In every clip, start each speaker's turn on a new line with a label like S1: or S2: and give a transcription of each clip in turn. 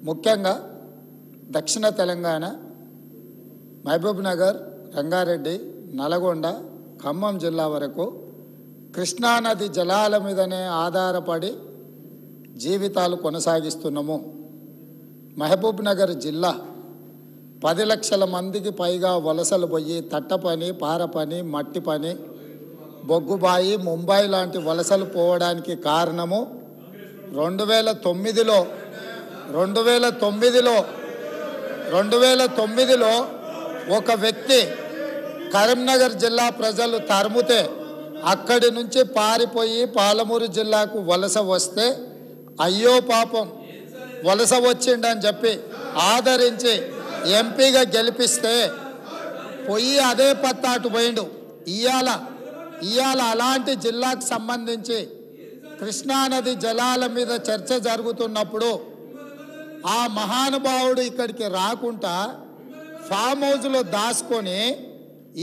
S1: ముఖ్యంగా దక్షిణ తెలంగాణ మహబూబ్ నగర్, రంగారెడ్డి, నల్గొండ, ఖమ్మం జిల్లా వరకు కృష్ణానది జలాల మీదనే ఆధారపడి జీవితాలు కొనసాగిస్తున్నాము. మహబూబ్ నగర్ జిల్లా 10 లక్షల మందికి పైగా వలసలు పోయి తట్ట పని, పార పని, మట్టి పని, బొగ్గుబాయి, ముంబై లాంటి వలసలు పోవడానికి కారణము 2009లో ఒక వ్యక్తి కరీంనగర్ జిల్లా ప్రజలు తరుముతే అక్కడి నుంచి పారిపోయి పాలమూరు జిల్లాకు వలస వస్తే అయ్యో పాపం వలస వచ్చిండని చెప్పి ఆదరించి ఎంపీగా గెలిపిస్తే పోయి అదే పత్తాటు పోయిండు. ఇవాళ అలాంటి జిల్లాకు సంబంధించి కృష్ణానది జలాల మీద చర్చ జరుగుతున్నప్పుడు ఆ మహానుభావుడు ఇక్కడికి రాకుండా ఫామ్ హౌస్లో దాచుకొని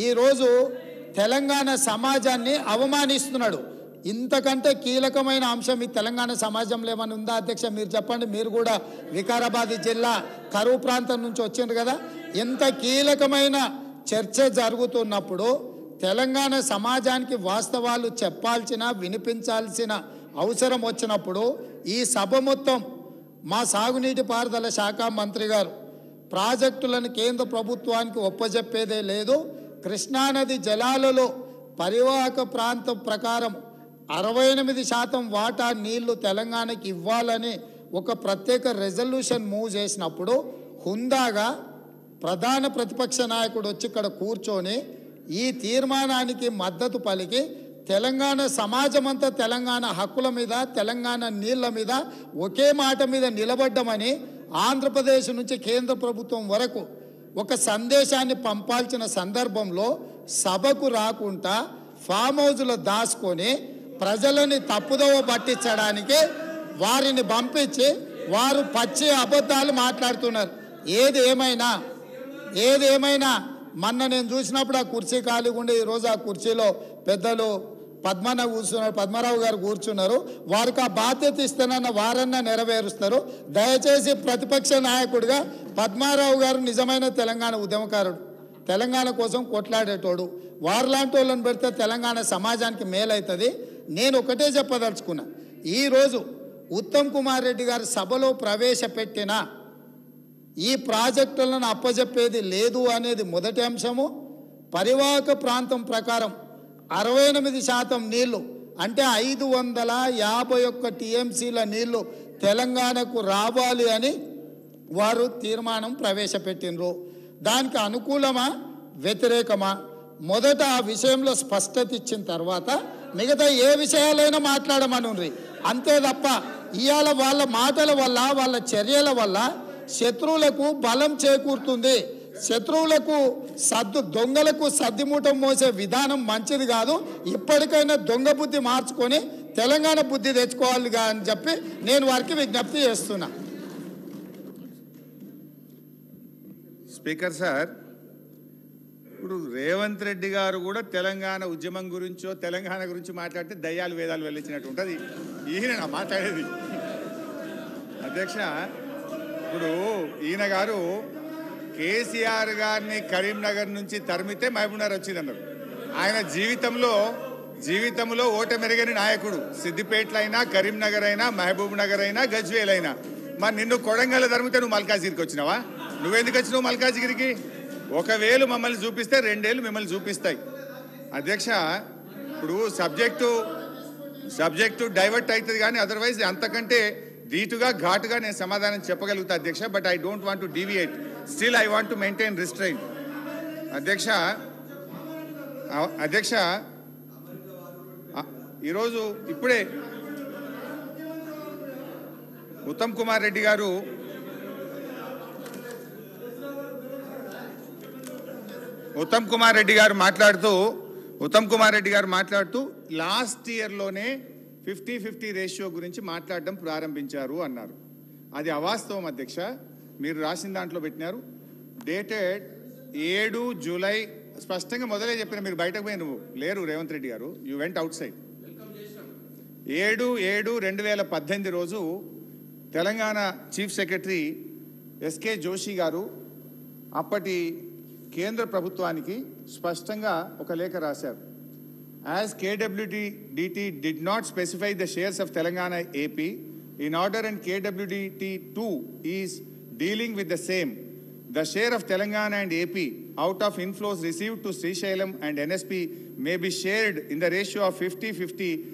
S1: ఈరోజు తెలంగాణ సమాజాన్ని అవమానిస్తున్నాడు. ఇంతకంటే కీలకమైన అంశం ఈ తెలంగాణ సమాజంలో ఏమైనా ఉందా అధ్యక్ష? మీరు చెప్పండి. మీరు కూడా వికారాబాద్ జిల్లా కరువు ప్రాంతం నుంచి వచ్చిండ్రు కదా. ఇంత కీలకమైన చర్చ జరుగుతున్నప్పుడు తెలంగాణ సమాజానికి వాస్తవాలు చెప్పాల్సిన, వినిపించాల్సిన అవసరం వచ్చినప్పుడు ఈ సభ మొత్తం మా సాగునీటి పారుదల శాఖ మంత్రి గారు ప్రాజెక్టులను కేంద్ర ప్రభుత్వానికి ఒప్పజెప్పేదే లేదు, కృష్ణానది జలాలలో పరివాహక ప్రాంతం ప్రకారం 68% వాటా నీళ్లు తెలంగాణకి ఇవ్వాలని ఒక ప్రత్యేక రెజల్యూషన్ మూవ్ చేసినప్పుడు హుందాగా ప్రధాన ప్రతిపక్ష నాయకుడు వచ్చి ఇక్కడ కూర్చొని ఈ తీర్మానానికి మద్దతు పలికి తెలంగాణ సమాజమంతా తెలంగాణ హక్కుల మీద, తెలంగాణ నీళ్ల మీద ఒకే మాట మీద నిలబడ్డమని ఆంధ్రప్రదేశ్ నుంచి కేంద్ర ప్రభుత్వం వరకు ఒక సందేశాన్ని పంపాల్సిన సందర్భంలో సభకు రాకుండా ఫామ్ హౌస్లో దాచుకొని ప్రజలని తప్పుదోవ పట్టించడానికి వారిని పంపించి వారు పచ్చి అబద్ధాలు మాట్లాడుతున్నారు. ఏది ఏమైనా మొన్న నేను చూసినప్పుడు ఆ కుర్చీ ఖాళీగా ఉండే ఈరోజు ఆ కుర్చీలో పెద్దలు పద్మరావు గారు కూర్చున్నారు. వారికి ఆ బాధ్యత ఇస్తానన్న వారన్నా నెరవేరుస్తారు. దయచేసి ప్రతిపక్ష నాయకుడిగా పద్మారావు గారు నిజమైన తెలంగాణ ఉద్యమకారుడు, తెలంగాణ కోసం కొట్లాడేటోడు. వారిలాంటి వాళ్ళని పెడితే తెలంగాణ సమాజానికి మేలవుతుంది. నేను ఒకటే చెప్పదలుచుకున్నా, ఈరోజు ఉత్తమ్ కుమార్ రెడ్డి గారు సభలో ప్రవేశపెట్టిన ఈ ప్రాజెక్టులను అప్పజెప్పేది లేదు అనేది మొదటి అంశము. పరివాహక ప్రాంతం ప్రకారం 68% నీళ్లు అంటే 551 టీఎంసీల నీళ్లు తెలంగాణకు రావాలి అని వారు తీర్మానం ప్రవేశపెట్టినరు. దానికి అనుకూలమా, వ్యతిరేకమా? మొదట ఆ విషయంలో స్పష్టత ఇచ్చిన తర్వాత మిగతా ఏ విషయాలైనా మాట్లాడమనుండ్రి. అంతే తప్ప ఇవాళ వాళ్ళ మాటల వల్ల, వాళ్ళ చర్యల వల్ల శత్రువులకు బలం చేకూరుతుంది. శత్రువులకు దొంగలకు సద్దిమూటం మోసే విధానం మంచిది కాదు. ఇప్పటికైనా దొంగ బుద్ధి మార్చుకొని తెలంగాణ బుద్ధి తెచ్చుకోవాలిగా అని చెప్పి నేను వారికి విజ్ఞప్తి చేస్తున్నా.
S2: స్పీకర్ సార్, ఇప్పుడు రేవంత్ రెడ్డి గారు కూడా తెలంగాణ ఉద్యమం గురించో తెలంగాణ గురించి మాట్లాడితే దయ్యాలు వేదాలు వెళ్ళించినట్టు ఉంటుంది. ఈయన మాట్లాడేది అధ్యక్ష. ఇప్పుడు ఈయన గారు కేసీఆర్ గారిని కరీంనగర్ నుంచి తరిమితే మహబూబ్నగర్ వచ్చిందన్నారు. ఆయన జీవితంలో ఓటమెరగని నాయకుడు. సిద్దిపేటలో అయినా, కరీంనగర్ అయినా, మహబూబ్ నగర్ అయినా, గజ్వేల్ అయినా. మరి నిన్ను కొడంగల్ తరిమితే నువ్వు మల్కాజిగిరికి వచ్చినావా? నువ్వెందుకు వచ్చినావు మల్కాజిగిరికి? ఒకవేళ మమ్మల్ని చూపిస్తే 2 ఏళ్ళు మిమ్మల్ని చూపిస్తాయి. అధ్యక్ష, ఇప్పుడు సబ్జెక్టు డైవర్ట్ అవుతుంది కానీ అదర్వైజ్ అంతకంటే ధీటుగా ఘాటుగా నేను సమాధానం చెప్పగలుగుతా అధ్యక్ష. But I don't want to deviate. Still I want to maintain restrain. అధ్యక్ష ఈరోజు ఇప్పుడే ఉత్తమ్ కుమార్ రెడ్డి గారు మాట్లాడుతూ లాస్ట్ ఇయర్లోనే 50-50 రేషియో గురించి మాట్లాడడం ప్రారంభించారు అన్నారు. అది అవాస్తవం అధ్యక్ష. మీరు రాసిన దాంట్లో పెట్టినారు డేటెడ్ 7 జూలై. స్పష్టంగా మొదలే చెప్పిన, మీరు బయటకు పోయి నువ్వు లేరు రేవంత్ రెడ్డి గారు, యూ వెంట్ అవుట్ సైడ్. 7/7/2018 రోజు Telangana chief secretary SK Joshi గారు అప్పటి కేంద్ర ప్రభుత్వానికి స్పష్టంగా ఒక లేఖ రాశారు. As KWDT did not specify the shares of Telangana AP in order and KWDT2 is dealing with the same, the share of Telangana and AP out of inflows received to Srisailam and NSP may be shared in the ratio of 50-50